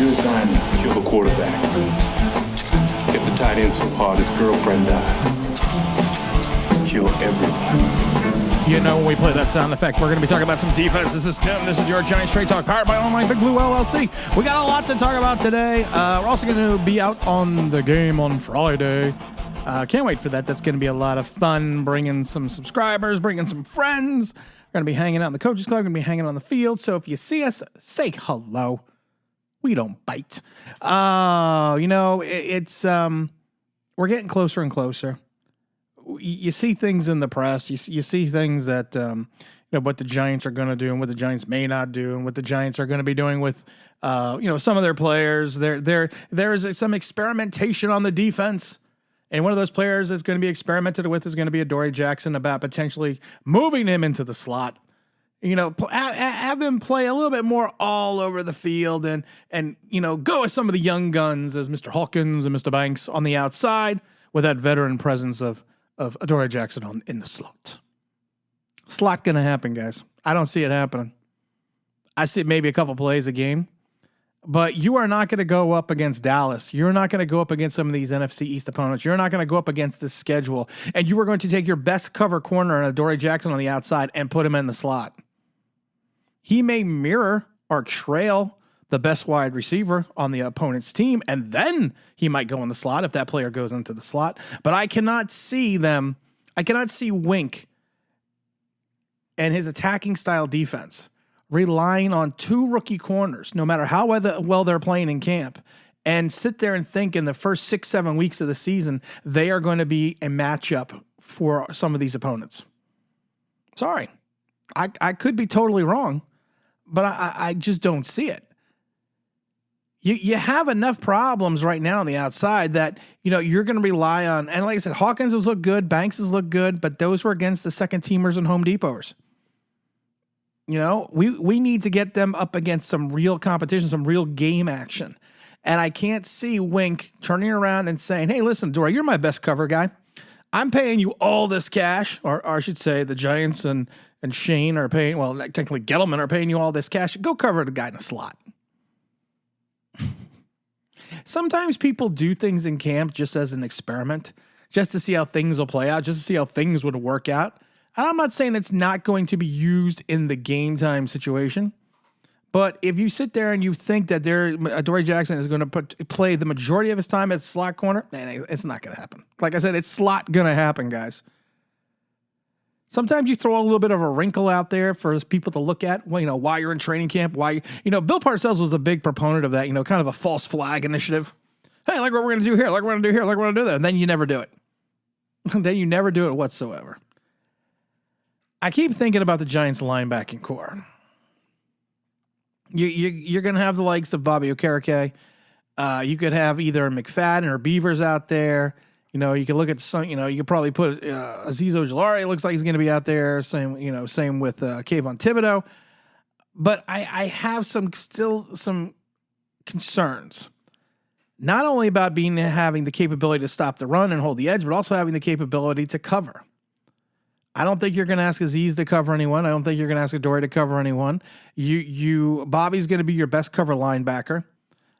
You're assigned to kill the quarterback. Hit the tight end so hard his girlfriend dies. Kill everybody. You know, when we play that sound effect, we're going to be talking about some defense. This is Tim. This is your Giant Straight Talk, powered by Online Big Blue LLC. We got a lot to talk about today. We're also going to be out on the game on Friday. Can't wait for that. That's going to be a lot of fun, bringing some subscribers, bringing some friends. We're going to be hanging out in the coaches club. We're going to be hanging on the field. So if you see us, say hello. We don't bite. It's we're getting closer and closer. You see things in the press. You see things that what the Giants are going to do and what the Giants may not do, and what the Giants are going to be doing with some of their players. There's some experimentation on the defense, and one of those players that's going to be experimented with is going to be Adoree Jackson, about potentially moving him into the slot. Have him play a little bit more all over the field, and go with some of the young guns as Mr. Hawkins and Mr. Banks on the outside, with that veteran presence of Adoree Jackson in the slot. Slot going to happen, guys. I don't see it happening. I see maybe a couple plays a game, but you are not going to go up against Dallas. You're not going to go up against some of these NFC East opponents. You're not going to go up against this schedule, and you are going to take your best cover corner and Adoree Jackson on the outside and put him in the slot. He may mirror or trail the best wide receiver on the opponent's team, and then he might go in the slot if that player goes into the slot. But I cannot see Wink and his attacking style defense relying on two rookie corners, no matter how well they're playing in camp, and sit there and think in the first 6-7 weeks of the season they are going to be a matchup for some of these opponents. Sorry. I could be totally wrong, but I just don't see it. You have enough problems right now on the outside that, you're going to rely on. And like I said, Hawkins has looked good. Banks has looked good, but those were against the second teamers and Home Depots. We need to get them up against some real competition, some real game action. And I can't see Wink turning around and saying, hey, listen, Dora, you're my best cover guy. I'm paying you all this cash, or I should say the Giants and Shane are paying, well, technically Gettleman are paying you all this cash. Go cover the guy in the slot. Sometimes people do things in camp just as an experiment, just to see how things will play out, just to see how things would work out. And I'm not saying it's not going to be used in the game time situation, but if you sit there and you think that Adoree Jackson is going to play the majority of his time as slot corner, it's not going to happen. Like I said, it's slot going to happen, guys. Sometimes you throw a little bit of a wrinkle out there for people to look at, while you're in training camp, Bill Parcells was a big proponent of that, kind of a false flag initiative. Hey, like what we're going to do here, like we're going to do here, like we're going to do that. And then you never do it. Then you never do it whatsoever. I keep thinking about the Giants linebacking core. You're going to have the likes of Bobby Okereke. You could have either McFadden or Beavers out there. You can look at some, you could probably put Azeez Ojulari. It looks like he's going to be out there. Same with Kayvon Thibodeau. But I have some concerns. Not only about having the capability to stop the run and hold the edge, but also having the capability to cover. I don't think you're going to ask Azeez to cover anyone. I don't think you're going to ask Adoree to cover anyone. Bobby's going to be your best cover linebacker.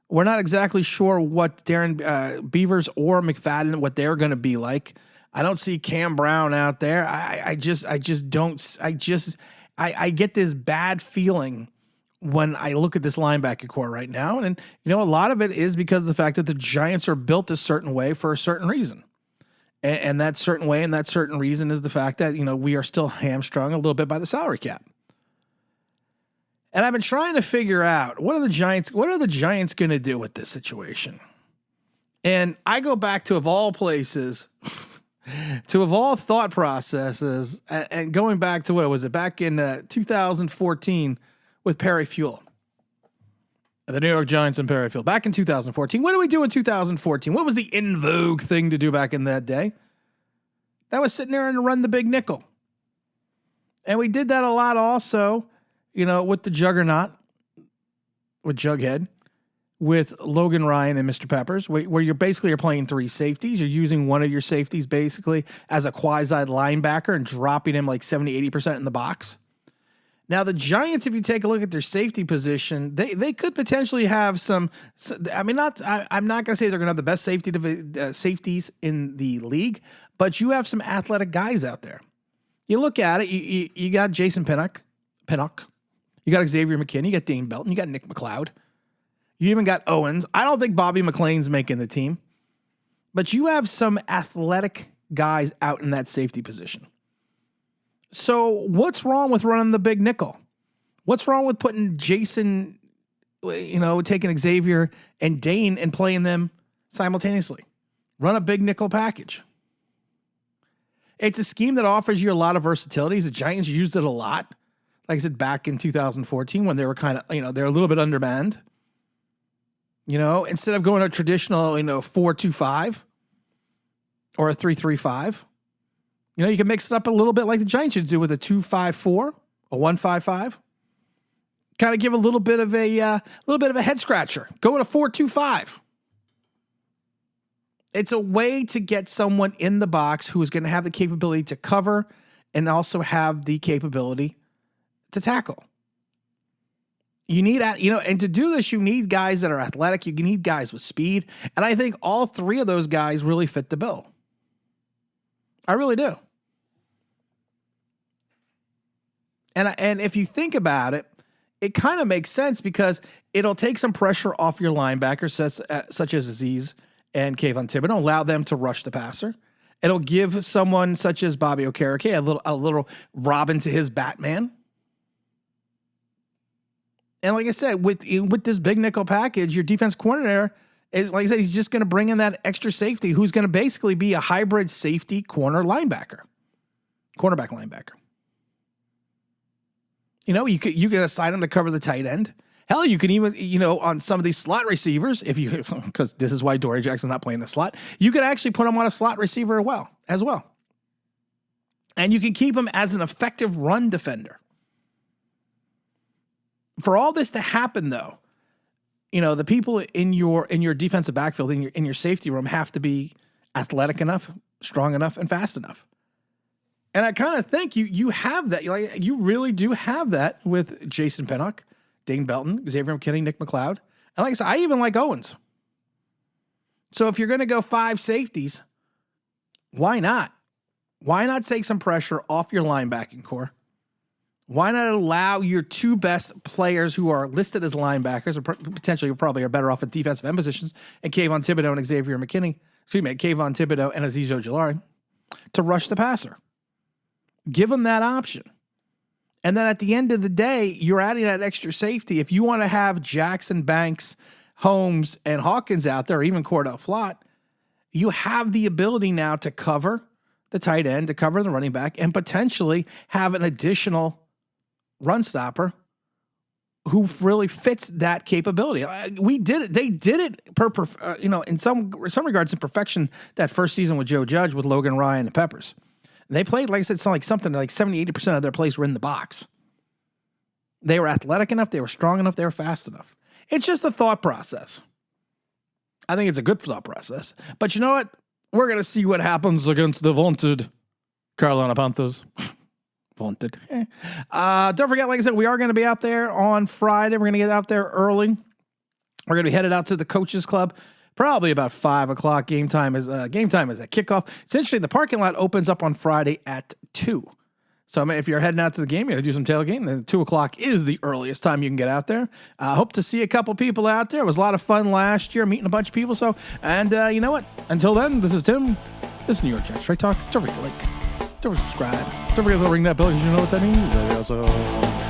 We're not exactly sure what Darren Beavers or McFadden, what they're going to be like. I don't see Cam Brown out there. I get this bad feeling when I look at this linebacker core right now. And, a lot of it is because of the fact that the Giants are built a certain way for a certain reason. And that certain way and that certain reason is the fact that, we are still hamstrung a little bit by the salary cap. And I've been trying to figure out what are the Giants going to do with this situation? And I go back to, of all places, of all thought processes, and going back to, what was it, back in 2014 with Perry Fewell. The New York Giants and Perry Fewell. Back in 2014. What did we do in 2014? What was the in vogue thing to do back in that day? That was sitting there and run the big nickel. And we did that a lot also, with the juggernaut, with Jughead, with Logan Ryan and Mr. Peppers, where you're playing three safeties. You're using one of your safeties basically as a quasi linebacker and dropping him like 70-80% in the box. Now, the Giants, if you take a look at their safety position, they could potentially have some. I mean, I'm not going to say they're going to have the best safeties in the league, but you have some athletic guys out there. You look at it, you got Jason Pinnock. You got Xavier McKinney. You got Dane Belton. You got Nick McLeod. You even got Owens. I don't think Bobby McLean's making the team, but you have some athletic guys out in that safety position. So what's wrong with running the big nickel? What's wrong with putting Jason, taking Xavier and Dane and playing them simultaneously? Run a big nickel package. It's a scheme that offers you a lot of versatility. The Giants used it a lot. Like I said, back in 2014 when they were kind of, they're a little bit undermanned. Instead of going a traditional, 4-2-5 or a 3-3-5. You can mix it up a little bit like the Giants should do with a 2-5-4, a 1-5-5. Kind of give a little bit of a head scratcher. Go with a 4-2-5. It's a way to get someone in the box who is going to have the capability to cover and also have the capability to tackle. You need, and to do this, you need guys that are athletic. You need guys with speed. And I think all three of those guys really fit the bill. I really do. And if you think about it, it kind of makes sense because it'll take some pressure off your linebackers, such as Azeez and Kayvon Thibodeaux, allow them to rush the passer. It'll give someone such as Bobby Okereke a little Robin to his Batman. And like I said, with this big nickel package, your defense coordinator is, like I said, he's just going to bring in that extra safety who's going to basically be a hybrid safety cornerback linebacker. You could assign him to cover the tight end. Hell, you can even, on some of these slot receivers, because this is why Dory Jackson's not playing the slot, you could actually put him on a slot receiver as well. And you can keep him as an effective run defender. For all this to happen, though, the people in your defensive backfield, in your safety room, have to be athletic enough, strong enough, and fast enough. And I kind of think you have that. You really do have that with Jason Pinnock, Dane Belton, Xavier McKinney, Nick McLeod. And like I said, I even like Owens. So if you're going to go 5 safeties, why not? Why not take some pressure off your linebacking core? Why not allow your 2 best players who are listed as linebackers, or potentially probably are better off at defensive end positions, and Kayvon Thibodeaux and Xavier McKinney, Kayvon Thibodeaux and Azeez Ojulari, to rush the passer? Give them that option. And then at the end of the day, you're adding that extra safety. If you want to have Jackson, Banks, Holmes, and Hawkins out there, or even Cordell Flott, you have the ability now to cover the tight end, to cover the running back, and potentially have an additional run stopper who really fits that capability. We did it. They did it in some regards in perfection that first season with Joe Judge, with Logan Ryan and Peppers. They played, like I said, something like 70-80% of their plays were in the box. They were athletic enough, they were strong enough, they were fast enough. It's just a thought process. I think it's a good thought process. But you know what? We're going to see what happens against the vaunted Carolina Panthers. Vaunted. Don't forget, like I said, we are going to be out there on Friday. We're going to get out there early. We're going to be headed out to the Coaches Club. Probably about 5 o'clock. Game time is at kickoff. It's interesting. The parking lot opens up on Friday at 2. So if you're heading out to the game, you're going to do some tailgating. Then 2 o'clock is the earliest time you can get out there. Hope to see a couple people out there. It was a lot of fun last year, meeting a bunch of people. So, and you know what? Until then, this is Tim. This is New York Giants Straight Talk. Don't forget to like. Don't forget to subscribe. Don't forget to ring that bell because you know what that means. Also.